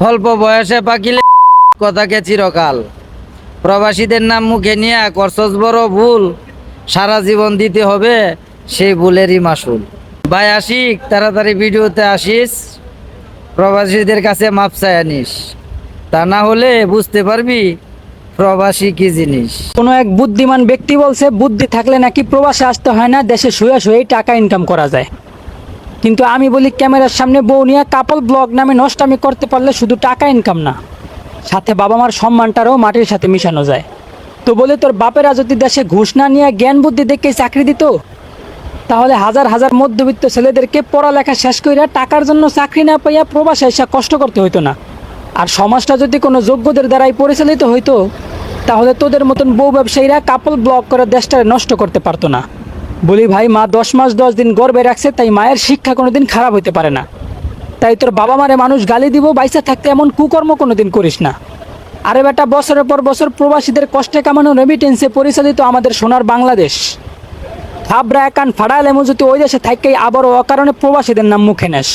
অল্প বয়সে পাকিলে কথাকে চিরকাল। প্রবাসীদের নাম মুখে নিয়ে করছস বড় ভুল, সারা জীবন দিতে হবে সেই ভুলেরই মাসুল। ভাই আশিক, তাড়াতাড়ি ভিডিওতে আসিস, প্রবাসীদের কাছে মাপ চাই আনিস, তা না হলে বুঝতে পারবি প্রবাসী কি জিনিস। কোনো এক বুদ্ধিমান ব্যক্তি বলছে বুদ্ধি থাকলে নাকি প্রবাসে আসতে হয় না, দেশে শুয়ে শুয়েই টাকা ইনকাম করা যায়। কিন্তু আমি বলি ক্যামেরার সামনে বউ নিয়ে কাপল ব্লগ নামে নষ্টামি করতে পারলে শুধু টাকা ইনকাম না, সাথে বাবা মার সম্মানটারও মাটির সাথে মিশানো যায়। তো বলে তোর বাপেরা যদি দেশে ঘুষ না নিয়ে জ্ঞান বুদ্ধি দেখে চাকরি দিত, তাহলে হাজার হাজার মধ্যবিত্ত ছেলেদেরকে পড়ালেখা শেষ কইরা টাকার জন্য চাকরি না পাইয়া প্রবাসে এসে কষ্ট করতে হইতো না। আর সমাজটা যদি কোনো যোগ্যদের দ্বারাই পরিচালিত হইতো, তাহলে তোদের মতন বউ ব্যবসায়ীরা কাপল ব্লগ করে দেশটারে নষ্ট করতে পারতো না। বলি ভাই, মা 10 মাস 10 দিন গর্ভে রাখছে, তাই মায়ের শিক্ষা কোনোদিন খারাপ হইতে পারে না। তাই তোর বাবা মারে মানুষ গালি দিব, বাইসা থাকতে এমন কুকর্ম কোনোদিন করিস না। আরে বেটা, বছরের পর বছর প্রবাসীদের কষ্টে কামানো রেমিটেন্সে পরিচালিত আমাদের সোনার বাংলাদেশ। থাবরা একান ফাড়াইলে যদি ওই দেশে থাকতেই আবারও অকারণে প্রবাসীদের নাম মুখে নেস।